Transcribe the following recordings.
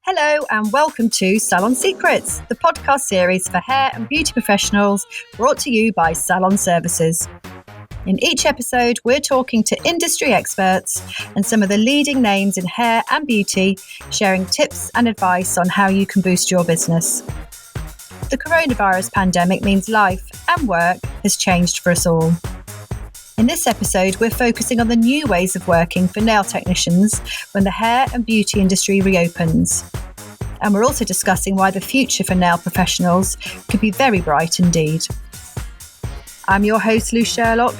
Hello and welcome to Salon Secrets, the podcast series for hair and beauty professionals brought to you by Salon Services. In each episode, we're talking to industry experts and some of the leading names in hair and beauty, sharing tips and advice on how you can boost your business. The coronavirus pandemic means life and work has changed for us all. In this episode, we're focusing on the new ways of working for nail technicians when the hair and beauty industry reopens. And we're also discussing why the future for nail professionals could be very bright indeed. I'm your host, Lou Sherlock,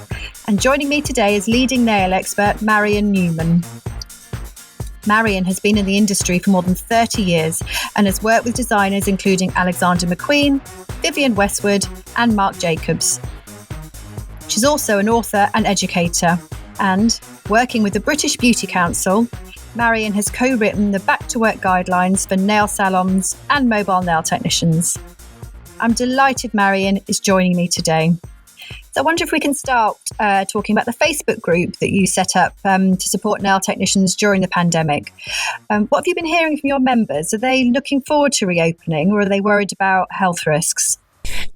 and joining me today is leading nail expert Marian Newman. Marian has been in the industry for more than 30 years and has worked with designers including Alexander McQueen, Vivienne Westwood and Marc Jacobs. She's also an author and educator, and working with the British Beauty Council, Marian has co-written the Back to Work guidelines for nail salons and mobile nail technicians. I'm delighted Marian is joining me today. So I wonder if we can start talking about the Facebook group that you set up to support nail technicians during the pandemic. What have you been hearing from your members? Are they looking forward to reopening, or are they worried about health risks?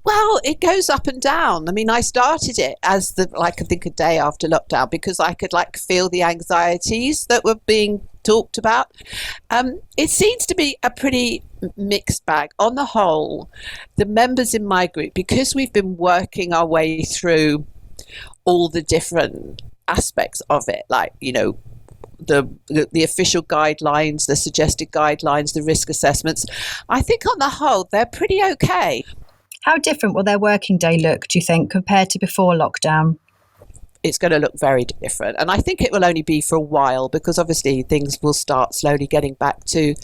Well, it goes up and down. I mean, I started it as I think a day after lockdown because I could feel the anxieties that were being talked about. It seems to be a pretty mixed bag. On the whole, the members in my group, because we've been working our way through all the different aspects of it, the official guidelines, the suggested guidelines, the risk assessments, I think on the whole, they're pretty okay. How different will their working day look, do you think, compared to before lockdown? It's going to look very different. And I think it will only be for a while because obviously things will start slowly getting back to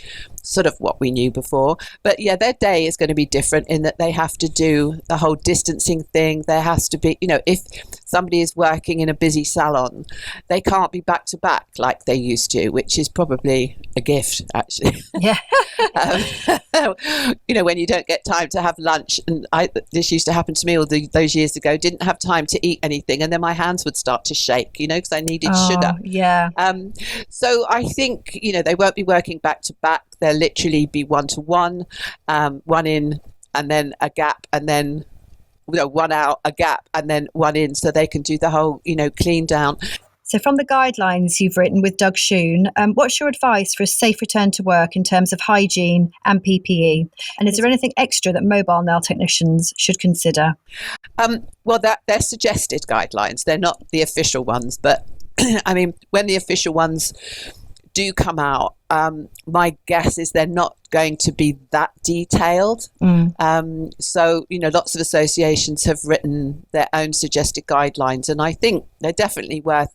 sort of what we knew before. But yeah, their day is going to be different in that they have to do the whole distancing thing. There has to be, if somebody is working in a busy salon, they can't be back to back like they used to, which is probably a gift, actually. Yeah. When you don't get time to have lunch, and this used to happen to me all those years ago, didn't have time to eat anything, and then my hands would start to shake, because I needed sugar. Yeah. So I think, they won't be working back to back. They'll literally be one-to-one, one in and then a gap, and then one out, a gap, and then one in, so they can do the whole, clean down. So from the guidelines you've written with Doug Schoon, what's your advice for a safe return to work in terms of hygiene and PPE? And is there anything extra that mobile nail technicians should consider? Well, they're suggested guidelines. They're not the official ones. But, I mean, when the official ones do come out, my guess is they're not going to be that detailed. So, lots of associations have written their own suggested guidelines, and I think they're definitely worth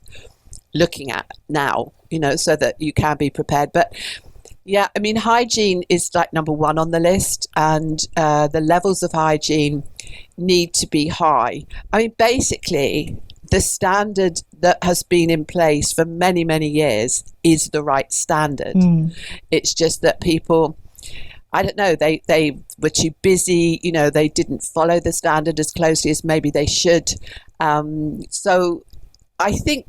looking at now, so that you can be prepared. But yeah, I mean, hygiene is number one on the list, and the levels of hygiene need to be high. I mean, basically, the standard that has been in place for many, many years is the right standard. It's just that people, I don't know, they were too busy, they didn't follow the standard as closely as maybe they should. So I think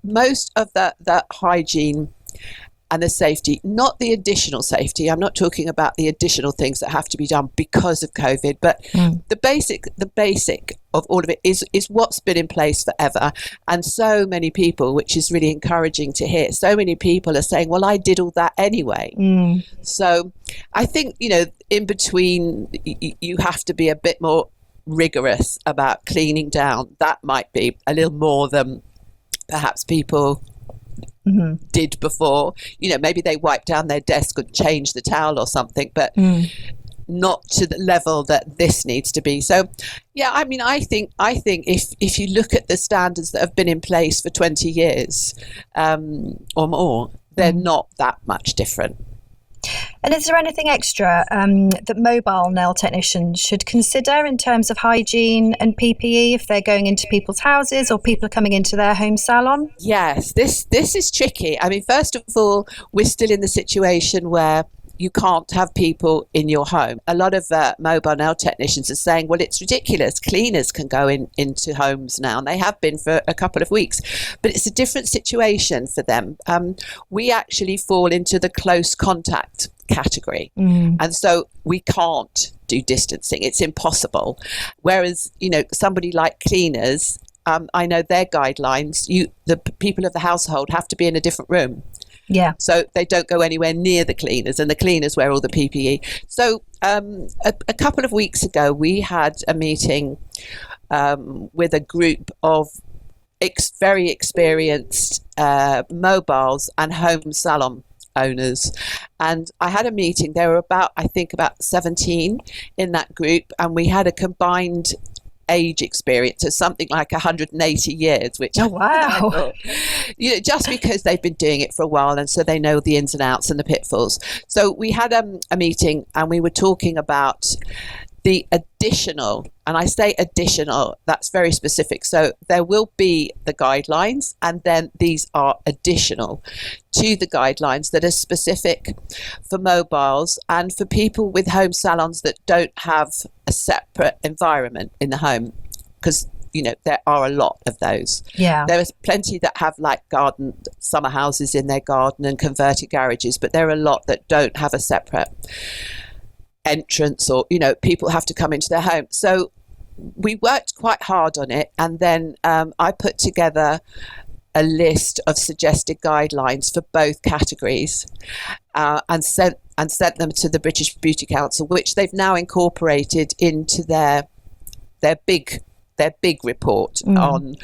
most of that hygiene and the safety, not the additional safety. I'm not talking about the additional things that have to be done because of COVID, but the basic of all of it is what's been in place forever. And so many people, which is really encouraging to hear, so many people are saying, well, I did all that anyway. So I think, in between, you have to be a bit more rigorous about cleaning down. That might be a little more than perhaps people did before. Maybe they wiped down their desk and changed the towel or something, but not to the level that this needs to be. So yeah, I mean, I think if you look at the standards that have been in place for 20 years or more, they're not that much different. And is there anything extra that mobile nail technicians should consider in terms of hygiene and PPE if they're going into people's houses or people are coming into their home salon? Yes, this is tricky. I mean, first of all, we're still in the situation where you can't have people in your home. A lot of mobile nail technicians are saying, well, it's ridiculous. Cleaners can go into homes now, and they have been for a couple of weeks. But it's a different situation for them. We actually fall into the close contact category. And so we can't do distancing. It's impossible. Whereas, somebody like cleaners, I know their guidelines, the people of the household have to be in a different room. Yeah. So they don't go anywhere near the cleaners, and the cleaners wear all the PPE. So a couple of weeks ago, we had a meeting with a group of very experienced mobiles and home salon owners. And I had a meeting. There were about 17 in that group, and we had a combined age experience of something like 180 years, which wow. thought, just because they've been doing it for a while, and so they know the ins and outs and the pitfalls. So we had a meeting, and we were talking about the additional, and I say additional, that's very specific. So there will be the guidelines, and then these are additional to the guidelines that are specific for mobiles and for people with home salons that don't have a separate environment in the home, because there are a lot of those. Yeah. There is plenty that have like garden summer houses in their garden and converted garages, but there are a lot that don't have a separate entrance, or people have to come into their home. So we worked quite hard on it, and then I put together a list of suggested guidelines for both categories, and sent them to the British Beauty Council, which they've now incorporated into their big report on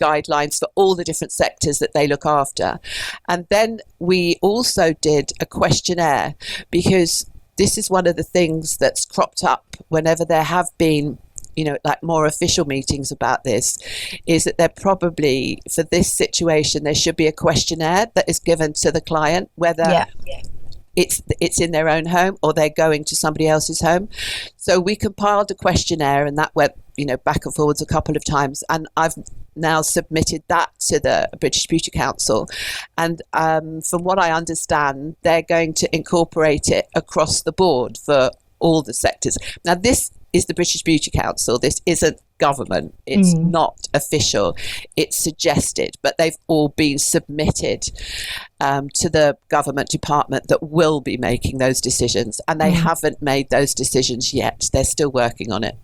guidelines for all the different sectors that they look after. And then we also did a questionnaire, because this is one of the things that's cropped up whenever there have been, like more official meetings about this, is that there probably, for this situation, there should be a questionnaire that is given to the client, whether it's in their own home or they're going to somebody else's home. So we compiled a questionnaire, and that went, back and forwards a couple of times. And I've now submitted that to the British Beauty Council. And from what I understand, they're going to incorporate it across the board for all the sectors. Now, this is the British Beauty Council. This isn't government. It's not official. It's suggested, but they've all been submitted to the government department that will be making those decisions. And they haven't made those decisions yet. They're still working on it.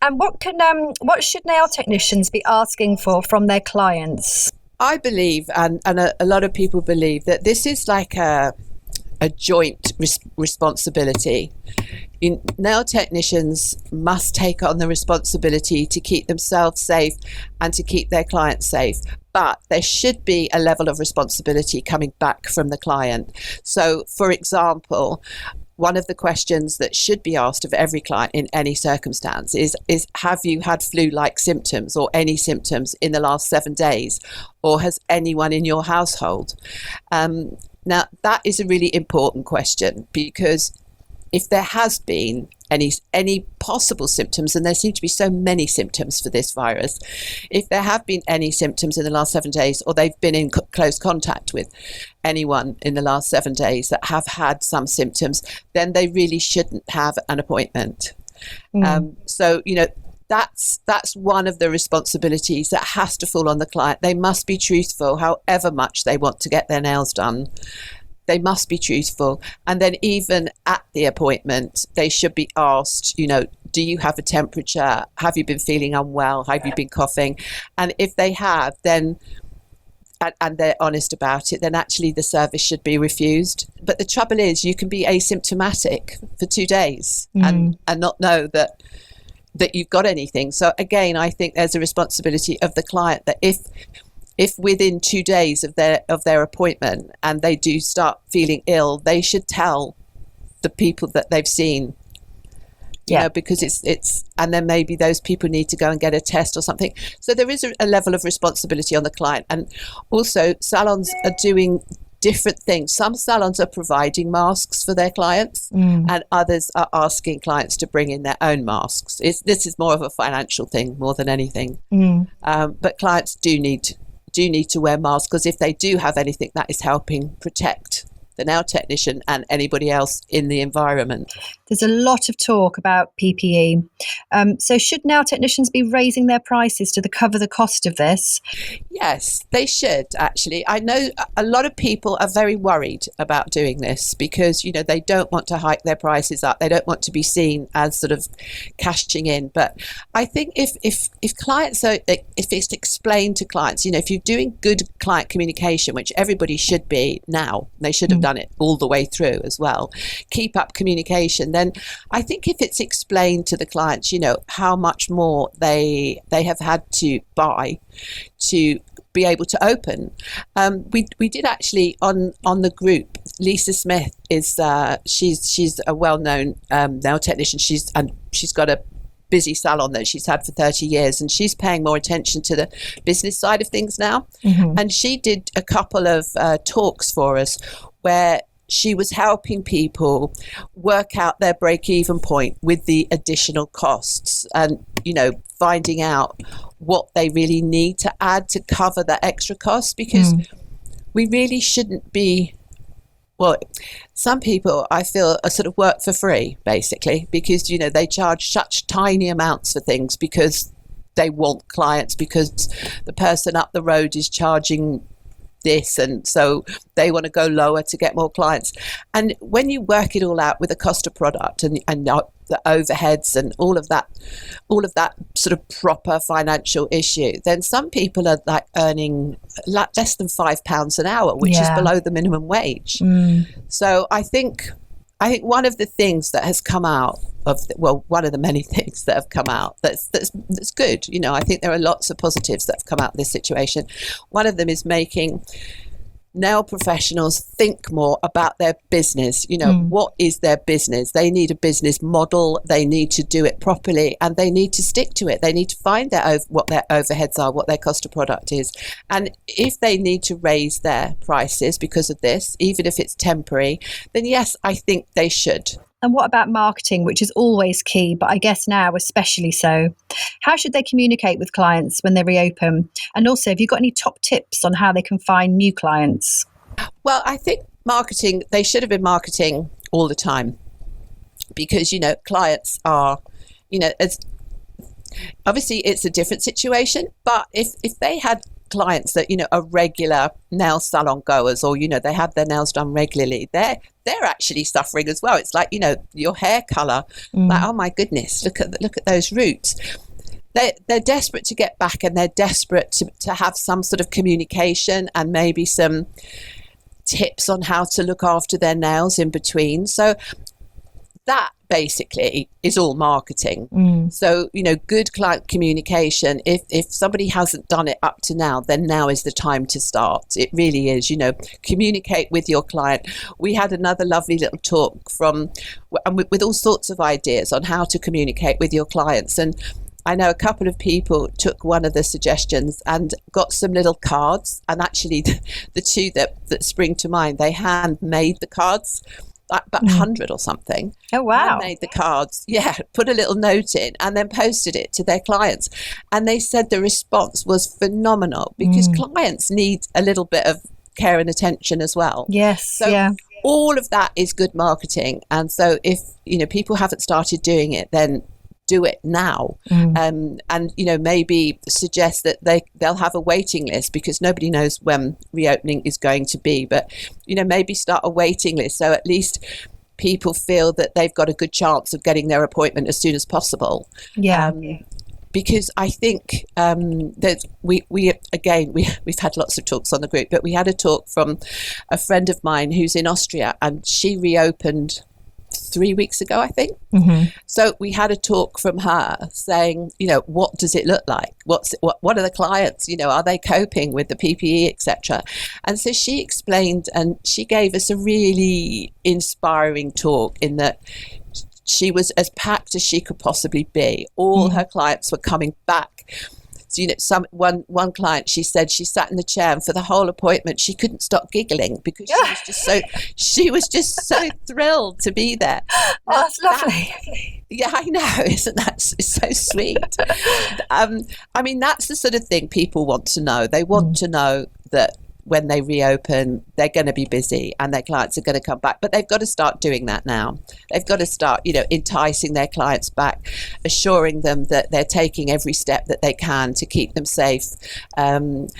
And what should nail technicians be asking for from their clients? I believe, and a lot of people believe, that this is like a joint responsibility. Nail technicians must take on the responsibility to keep themselves safe and to keep their clients safe. But there should be a level of responsibility coming back from the client. So, for example, one of the questions that should be asked of every client in any circumstance is have you had flu-like symptoms or any symptoms in the last 7 days? Or has anyone in your household? Now, that is a really important question, because if there has been any possible symptoms, and there seem to be so many symptoms for this virus, if there have been any symptoms in the last 7 days, or they've been in close contact with anyone in the last 7 days that have had some symptoms, then they really shouldn't have an appointment. So, that's one of the responsibilities that has to fall on the client. They must be truthful, however much they want to get their nails done. They must be truthful. And then even at the appointment, they should be asked, do you have a temperature? Have you been feeling unwell? Have you been coughing? And if they have, then, and they're honest about it, then actually the service should be refused. But the trouble is, you can be asymptomatic for 2 days and not know that you've got anything. So again, I think there's a responsibility of the client that if within 2 days of their appointment and they do start feeling ill, they should tell the people that they've seen. Because it's and then maybe those people need to go and get a test or something. So there is a level of responsibility on the client. And also, salons are doing different things. Some salons are providing masks for their clients, and others are asking clients to bring in their own masks. This is more of a financial thing more than anything. But clients do need to wear masks, because if they do have anything, that is helping protect the nail technician and anybody else in the environment. There's a lot of talk about PPE. So should nail technicians be raising their prices to cover the cost of this? Yes, they should, actually. I know a lot of people are very worried about doing this because, you know, they don't want to hike their prices up. They don't want to be seen as sort of cashing in. But I think if clients are, if it's explained to clients, you know, if you're doing good client communication, which everybody should be now, they should have done it all the way through as well, keep up communication, then I think if it's explained to the clients, you know, how much more they have had to buy to be able to open. We did actually on the group. Lisa Smith is she's a well-known nail technician. She's got a busy salon that she's had for 30 years, and she's paying more attention to the business side of things now. And she did a couple of talks for us where she was helping people work out their break-even point with the additional costs and, you know, finding out what they really need to add to cover that extra cost, because we really shouldn't be, well, some people I feel are sort of work for free, basically, because, you know, they charge such tiny amounts for things because they want clients, because the person up the road is charging this, and so they want to go lower to get more clients. And when you work it all out with the cost of product and the overheads and all of that sort of proper financial issue, then some people are like earning less than £5 an hour, which is below the minimum wage. So I think one of the things that has come out of one of the many things that have come out that's good, you know, I think there are lots of positives that have come out of this situation. One of them is making nail professionals think more about their business. You know, what is their business? They need a business model. They need to do it properly, and they need to stick to it. They need to find what their overheads are, what their cost of product is. And if they need to raise their prices because of this, even if it's temporary, then yes, I think they should. And what about marketing, which is always key, but I guess now especially so? How should they communicate with clients when they reopen? And also, have you got any top tips on how they can find new clients? Well, I think marketing, they should have been marketing all the time, because, you know, clients are, you know, obviously it's a different situation, but if they had clients that, you know, are regular nail salon goers, or, you know, they have their nails done regularly, they're actually suffering as well. It's like, you know, your hair color, like, oh my goodness, look at those roots. They're desperate to get back, and they're desperate to have some sort of communication and maybe some tips on how to look after their nails in between. So that basically is all marketing. So, you know, good client communication, if somebody hasn't done it up to now, then now is the time to start. It really is. You know, communicate with your client. We had another lovely little talk with all sorts of ideas on how to communicate with your clients, and I know a couple of people took one of the suggestions and got some little cards, and actually the two that spring to mind, they handmade the cards, like about 100 or something. Oh, wow. Made the cards, put a little note in and then posted it to their clients. And they said the response was phenomenal, because clients need a little bit of care and attention as well. Yes, so all of that is good marketing. And so if, you know, people haven't started doing it, then do it now. And, you know, maybe suggest that they'll have a waiting list, because nobody knows when reopening is going to be. But, you know, maybe start a waiting list, so at least people feel that they've got a good chance of getting their appointment as soon as possible. Because I think that we've had lots of talks on the group, but we had a talk from a friend of mine who's in Austria, and she reopened 3 weeks ago, I think. So we had a talk from her saying, you know, what does it look like? What are the clients? You know, are they coping with the PPE, etc.? And so she explained, and she gave us a really inspiring talk, in that she was as packed as she could possibly be. All her clients were coming back. So, you know, one client, she said she sat in the chair, and for the whole appointment she couldn't stop giggling, because she was just so thrilled to be there. Oh, that's lovely. I know, isn't that it's so sweet? I mean, that's the sort of thing people want to know. They want to know that when they reopen, they're going to be busy and their clients are going to come back. But they've got to start doing that now. They've got to start, enticing their clients back, assuring them that they're taking every step that they can to keep them safe. And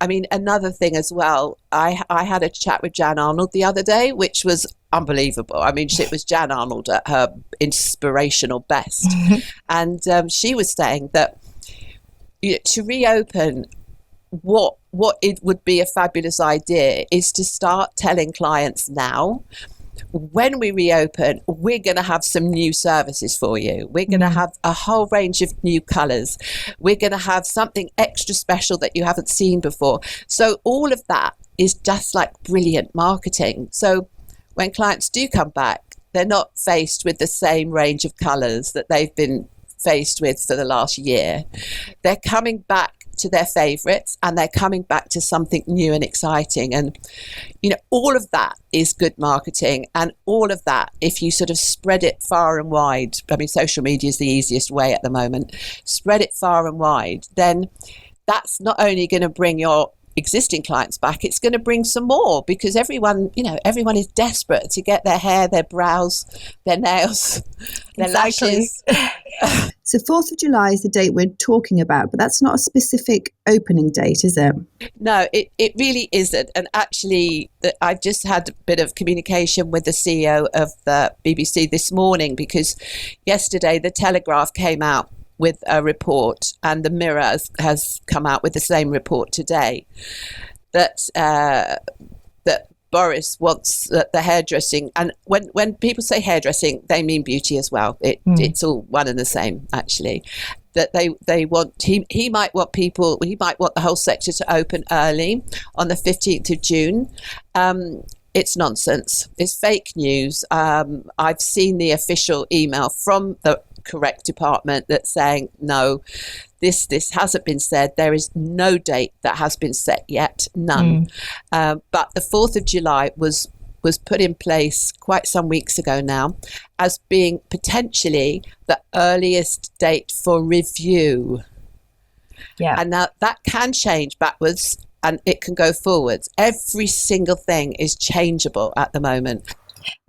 I mean, another thing as well, I had a chat with Jan Arnold the other day, which was unbelievable. I mean, it was Jan Arnold at her inspirational best. And she was saying that to reopen, what it would be a fabulous idea is to start telling clients now, when we reopen, we're going to have some new services for you. We're going to have a whole range of new colours. We're going to have something extra special that you haven't seen before. So all of that is just like brilliant marketing. So when clients do come back, they're not faced with the same range of colours that they've been faced with for the last year. They're coming back to their favourites, and they're coming back to something new and exciting. And all of that is good marketing, and all of that, if you sort of spread it far and wide, I mean, social media is the easiest way at the moment, spread it far and wide, then that's not only going to bring your existing clients back, it's going to bring some more, because everyone is desperate to get their hair, their brows, their nails, their lashes. So 4th of July is the date we're talking about, but that's not a specific opening date, is it? No, it really isn't. And actually, I've just had a bit of communication with the CEO of the BBC this morning, because yesterday the Telegraph came out with a report, and the Mirror has come out with the same report today, that Boris wants the hairdressing, and when people say hairdressing, they mean beauty as well. It's all one and the same, actually. That they want, he might want the whole sector to open early on the 15th of June. It's nonsense. It's fake news. I've seen the official email from the correct department that's saying no, this hasn't been said. There is no date that has been set yet, none. But the 4th of July was put in place quite some weeks ago now as being potentially the earliest date for review. And now that can change backwards and it can go forwards. Every single thing is changeable at the moment.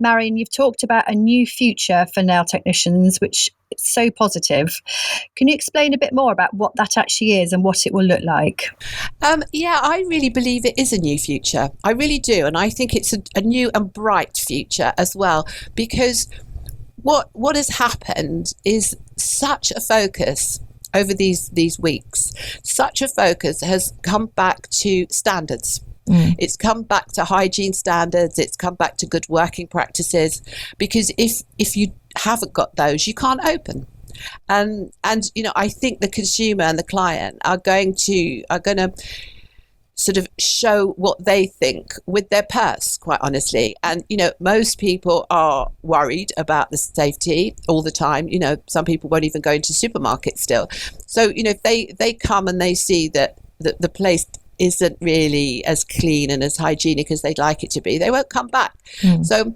Marian, you've talked about a new future for nail technicians, which is so positive. Can you explain a bit more about what that actually is and what it will look like? I really believe it is a new future. I really do. And I think it's a new and bright future as well, because what has happened is such a focus over these weeks. Such a focus has come back to standards. It's come back to hygiene standards. It's come back to good working practices, because if you haven't got those, you can't open. And I think the consumer and the client are going to sort of show what they think with their purse, quite honestly. And most people are worried about the safety all the time. Some people won't even go into supermarkets still. So if they come and they see that the place isn't really as clean and as hygienic as they'd like it to be, they won't come back. So,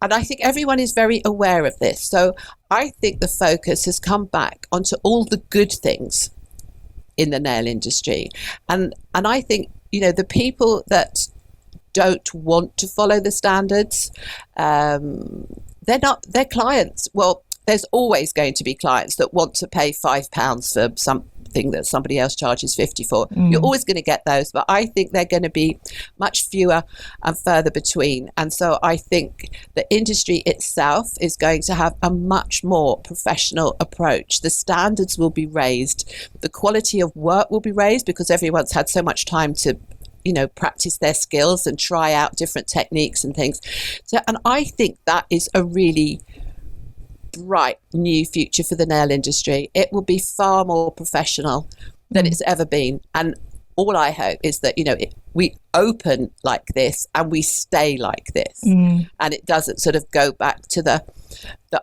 and I think everyone is very aware of this. So I think the focus has come back onto all the good things in the nail industry. And I think, the people that don't want to follow the standards, they're clients. Well, there's always going to be clients that want to pay £5 for something that somebody else charges 50 for. You're always going to get those, but I think they're going to be much fewer and further between. And so I think the industry itself is going to have a much more professional approach. The standards will be raised, the quality of work will be raised, because everyone's had so much time to practice their skills and try out different techniques and things. So, and I think that is a really bright new future for the nail industry. It will be far more professional than it's ever been. And all I hope is that, we open like this and we stay like this. And it doesn't sort of go back to the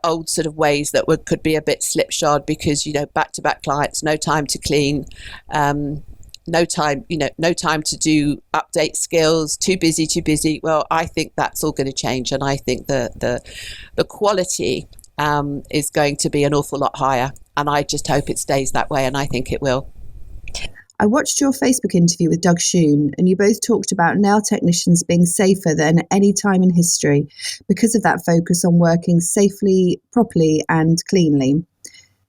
old sort of ways that could be a bit slipshod, because, back-to-back clients, no time to clean, no time to do update skills, too busy. Well, I think that's all going to change. And I think the quality is going to be an awful lot higher, and I just hope it stays that way, and I think it will. I watched your Facebook interview with Doug Schoon, and you both talked about nail technicians being safer than any time in history because of that focus on working safely, properly, and cleanly.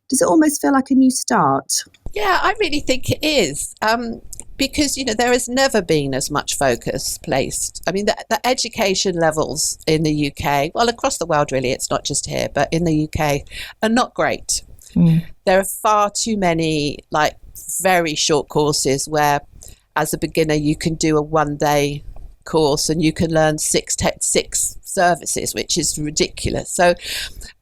Does it almost feel like a new start? Yeah, I really think it is. Because, there has never been as much focus placed. I mean, the education levels in the UK, well, across the world, really, it's not just here, but in the UK, are not great. There are far too many, very short courses where, as a beginner, you can do a one-day course and you can learn six services, which is ridiculous. So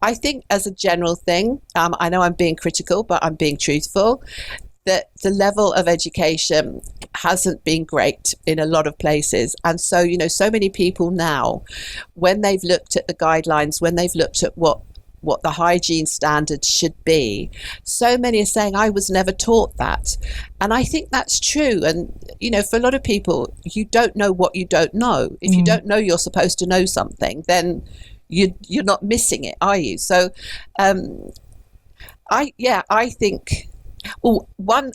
I think as a general thing, I know I'm being critical, but I'm being truthful, that the level of education hasn't been great in a lot of places. And so, so many people now, when they've looked at the guidelines, when they've looked at what the hygiene standards should be, so many are saying, I was never taught that. And I think that's true. And, for a lot of people, you don't know what you don't know. If you don't know you're supposed to know something, then you're not missing it, are you? So, I think... Well, one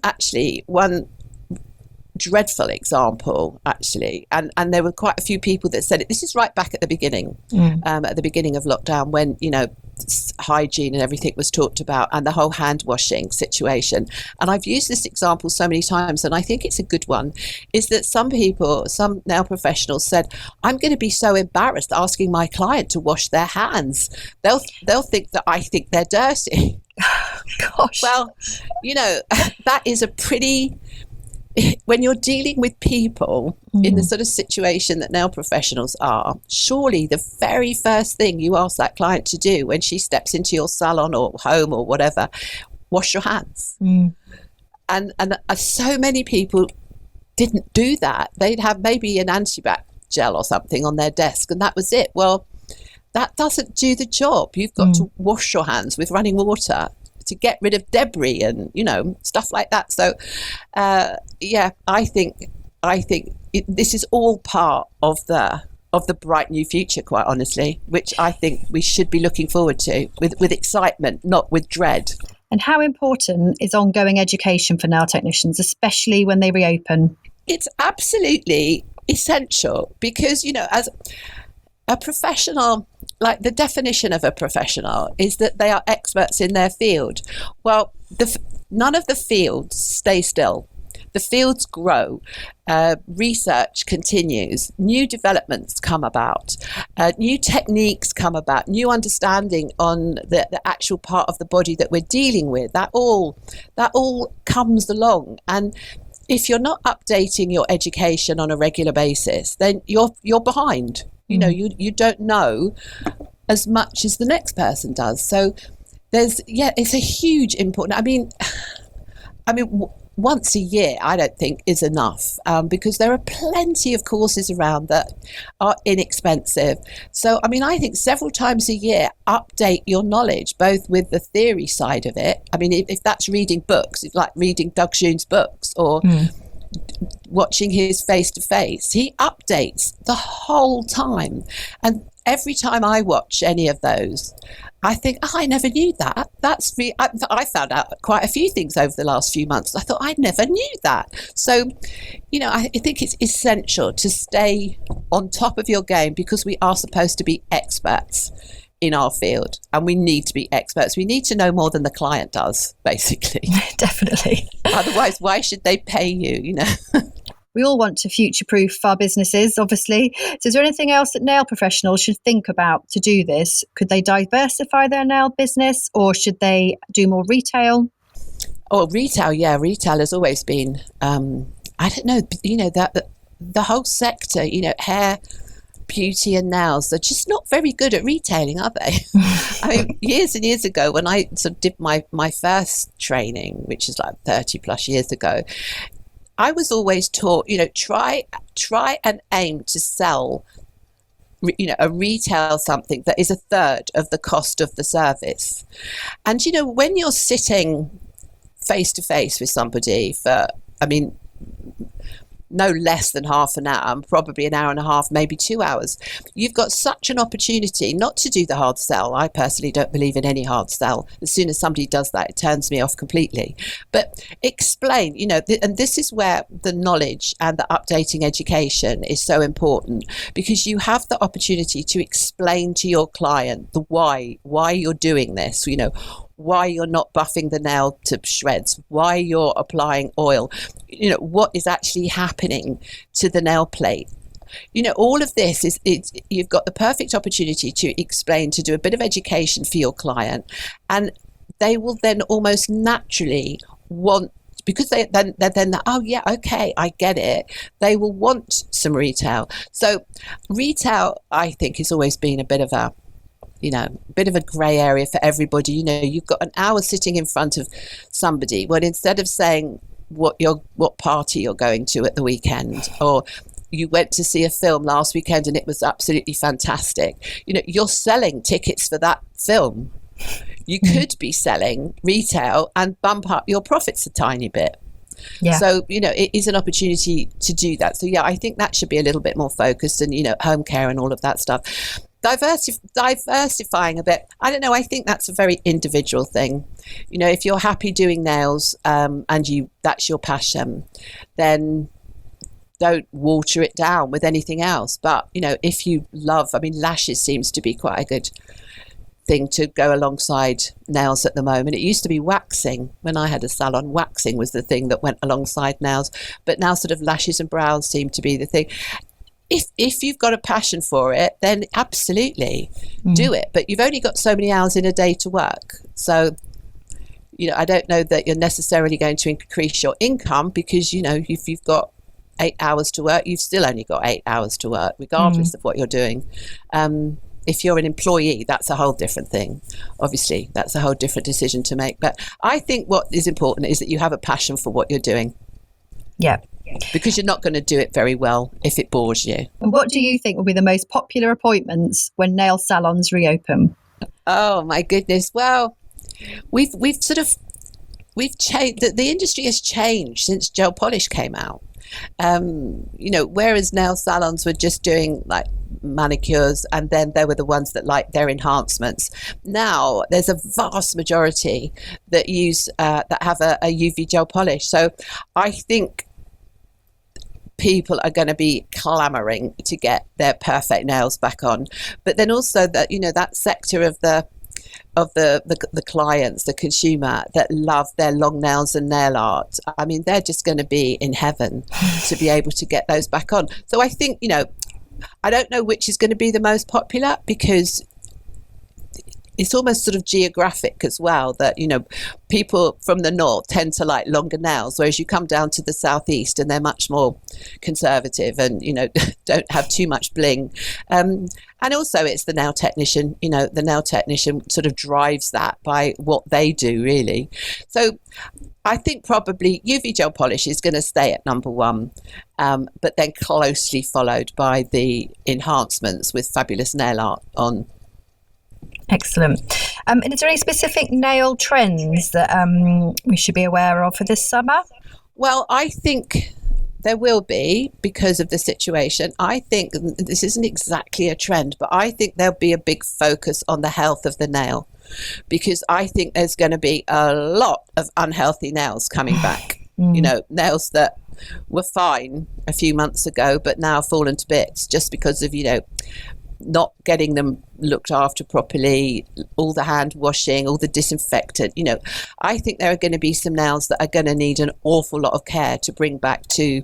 dreadful example, actually, and there were quite a few people that said it. This is right back at the beginning, at the beginning of lockdown, when, hygiene and everything was talked about, and the whole hand washing situation. And I've used this example so many times, and I think it's a good one, is that some nail professionals said, I'm going to be so embarrassed asking my client to wash their hands. They'll think that I think they're dirty. Gosh. Well, that is a pretty... When you're dealing with people in the sort of situation that nail professionals are, surely the very first thing you ask that client to do when she steps into your salon or home or whatever, wash your hands. And so many people didn't do that. They'd have maybe an antibac gel or something on their desk, and that was it. Well, that doesn't do the job. You've got to wash your hands with running water to get rid of debris and stuff like that. So I think this is all part of the bright new future, quite honestly, which I think we should be looking forward to with excitement, not with dread. And how important is ongoing education for nail technicians, especially when they reopen? It's absolutely essential because, as a professional, the definition of a professional is that they are experts in their field. Well, none of the fields stay still. The fields grow, research continues, new developments come about, new techniques come about, new understanding on the actual part of the body that we're dealing with. That all comes along. And if you're not updating your education on a regular basis, then you're behind. You don't know as much as the next person does. So it's a huge important. I mean, once a year, I don't think is enough because there are plenty of courses around that are inexpensive. So, I think several times a year, update your knowledge, both with the theory side of it. I mean, if that's reading books, it's like reading Doug Schoon's books or watching his face-to-face, he updates the whole time. And every time I watch any of those, I think, I never knew that. I found out quite a few things over the last few months. I thought I never knew that. So, I think it's essential to stay on top of your game because we are supposed to be experts in our field, and we need to be experts. We need to know more than the client does, basically. Definitely. Otherwise, why should they pay you, We all want to future-proof our businesses, obviously. So is there anything else that nail professionals should think about to do this? Could they diversify their nail business, or should they do more retail? Oh, retail, yeah. Retail has always been, I don't know, that the whole sector, hair, beauty and nails, they're just not very good at retailing, are they? I mean, years and years ago, when I sort of did my first training, which is like 30 plus years ago, I was always taught, try and aim to sell, a retail something that is a third of the cost of the service. And, when you're sitting face to face with somebody no less than half an hour, probably an hour and a half, maybe 2 hours. You've got such an opportunity not to do the hard sell. I personally don't believe in any hard sell. As soon as somebody does that, it turns me off completely. But explain, and this is where the knowledge and the updating education is so important, because you have the opportunity to explain to your client the why you're doing this, why you're not buffing the nail to shreds, why you're applying oil, what is actually happening to the nail plate. All of this you've got the perfect opportunity to explain, to do a bit of education for your client, and they will then almost naturally want, because they're then oh yeah, okay, I get it. They will want some retail. So retail, I think, has always been a bit of a grey area for everybody. You've got an hour sitting in front of somebody. Well, instead of saying what party you're going to at the weekend, or you went to see a film last weekend and it was absolutely fantastic, you're selling tickets for that film. You could be selling retail and bump up your profits a tiny bit. Yeah. So, it is an opportunity to do that. So, yeah, I think that should be a little bit more focused, and, home care and all of that stuff. Diversifying a bit, I don't know, I think that's a very individual thing. If you're happy doing nails and that's your passion, then don't water it down with anything else. But, if you love, lashes seems to be quite a good thing to go alongside nails at the moment. It used to be waxing. When I had a salon, waxing was the thing that went alongside nails, but now sort of lashes and brows seem to be the thing. If you've got a passion for it, then absolutely do it. But you've only got so many hours in a day to work. So, I don't know that you're necessarily going to increase your income, because, if you've got 8 hours to work, you've still only got 8 hours to work, regardless of what you're doing. If you're an employee, that's a whole different thing. Obviously, that's a whole different decision to make. But I think what is important is that you have a passion for what you're doing. Yeah. Because you're not going to do it very well if it bores you. And what do you think will be the most popular appointments when nail salons reopen? Oh my goodness! Well, we've changed. The industry has changed since gel polish came out. Whereas nail salons were just doing like manicures, and then there were the ones that like their enhancements. Now there's a vast majority that use that have a UV gel polish. So I think people are going to be clamoring to get their perfect nails back on. But then also that, that sector of the clients, the consumer, that love their long nails and nail art, they're just going to be in heaven to be able to get those back on. So I think, I don't know which is going to be the most popular, because it's almost sort of geographic as well, that, people from the north tend to like longer nails, whereas you come down to the southeast and they're much more conservative and, don't have too much bling. And also it's the nail technician, the nail technician sort of drives that by what they do, really. So I think probably UV gel polish is going to stay at number one, but then closely followed by the enhancements with fabulous nail art on. Excellent. And is there any specific nail trends that we should be aware of for this summer? Well, I think there will be, because of the situation. I think this isn't exactly a trend, but I think there'll be a big focus on the health of the nail, because I think there's going to be a lot of unhealthy nails coming back. Nails that were fine a few months ago, but now fallen to bits just because of, not getting them looked after properly, all the hand washing, all the disinfectant. I think there are going to be some nails that are going to need an awful lot of care to bring back to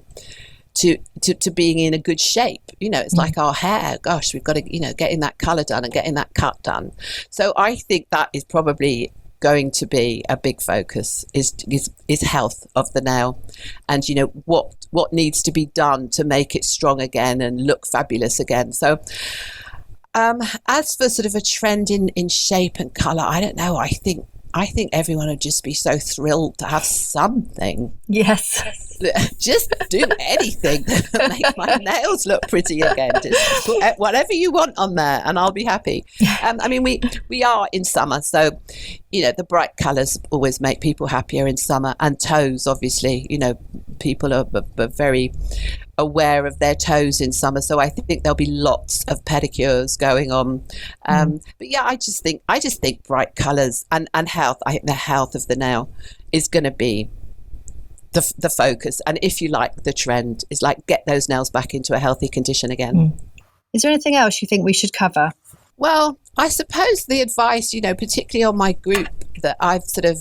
being in a good shape. It's like our hair. Gosh, we've got to, getting that colour done and getting that cut done. So I think that is probably going to be a big focus, is health of the nail, and what needs to be done to make it strong again and look fabulous again. So as for sort of a trend in shape and colour, I don't know. I think I think everyone would just be so thrilled to have something. Yes. Just do anything to make my nails look pretty again. Just put whatever you want on there and I'll be happy. I mean, we are in summer, so, the bright colours always make people happier in summer. And toes, obviously, people are very aware of their toes in summer, so I think there'll be lots of pedicures going on. But yeah, I just think bright colours and health. I think the health of the nail is going to be the focus, and if you like, the trend is like get those nails back into a healthy condition again. Is there anything else you think we should cover? Well, I suppose the advice, particularly on my group that I've sort of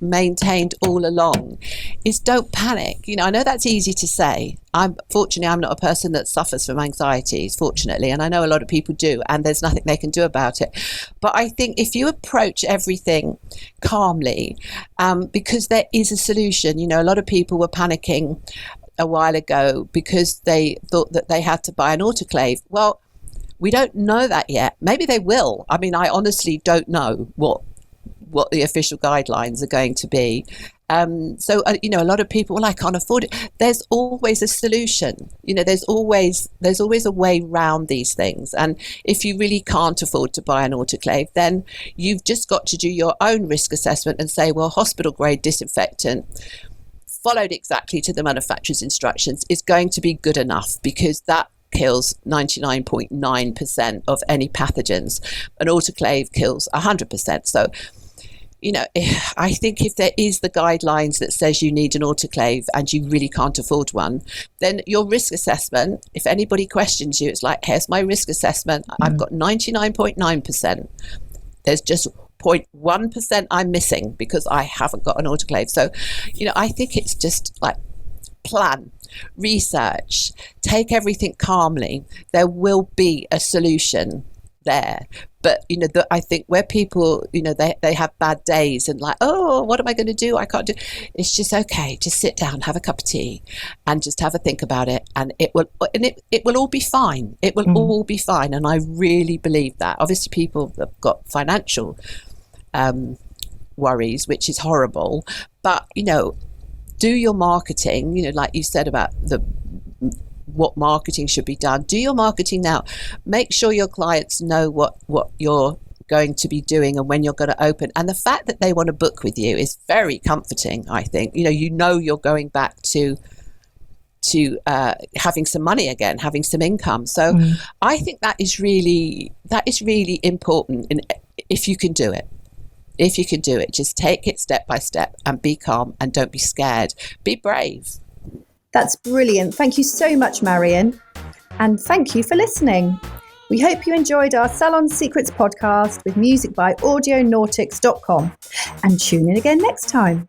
maintained all along is don't panic. I know that's easy to say. I'm not a person that suffers from anxieties, fortunately, and I know a lot of people do, and there's nothing they can do about it. But I think if you approach everything calmly, because there is a solution. A lot of people were panicking a while ago because they thought that they had to buy an autoclave. Well, we don't know that yet. Maybe they will. I mean, I honestly don't know what the official guidelines are going to be. So a lot of people, well, I can't afford it. There's always a solution. There's always a way round these things. And if you really can't afford to buy an autoclave, then you've just got to do your own risk assessment and say, well, hospital grade disinfectant followed exactly to the manufacturer's instructions is going to be good enough, because that kills 99.9% of any pathogens. An autoclave kills 100%. So I think if there is the guidelines that says you need an autoclave and you really can't afford one, then your risk assessment, if anybody questions you, it's like, here's my risk assessment. I've got 99.9%. There's just 0.1% I'm missing because I haven't got an autoclave. So, I think it's just like plan, research, take everything calmly. There will be a solution there. But I think where people they have bad days and like, oh, what am I going to do? I can't do. It's just okay. Just sit down, have a cup of tea, and just have a think about it, and it will all be fine. It will all be fine, and I really believe that. Obviously, people have got financial worries, which is horrible, but do your marketing. Like you said about what marketing should be done. Do your marketing now. Make sure your clients know what you're going to be doing and when you're going to open. And the fact that they want to book with you is very comforting, I think. You're going back to having some money again, having some income. So I think that is really important. And if you can do it, just take it step by step and be calm and don't be scared. Be brave. That's brilliant. Thank you so much, Marian. And thank you for listening. We hope you enjoyed our Salon Secrets podcast with music by audionautics.com. And tune in again next time.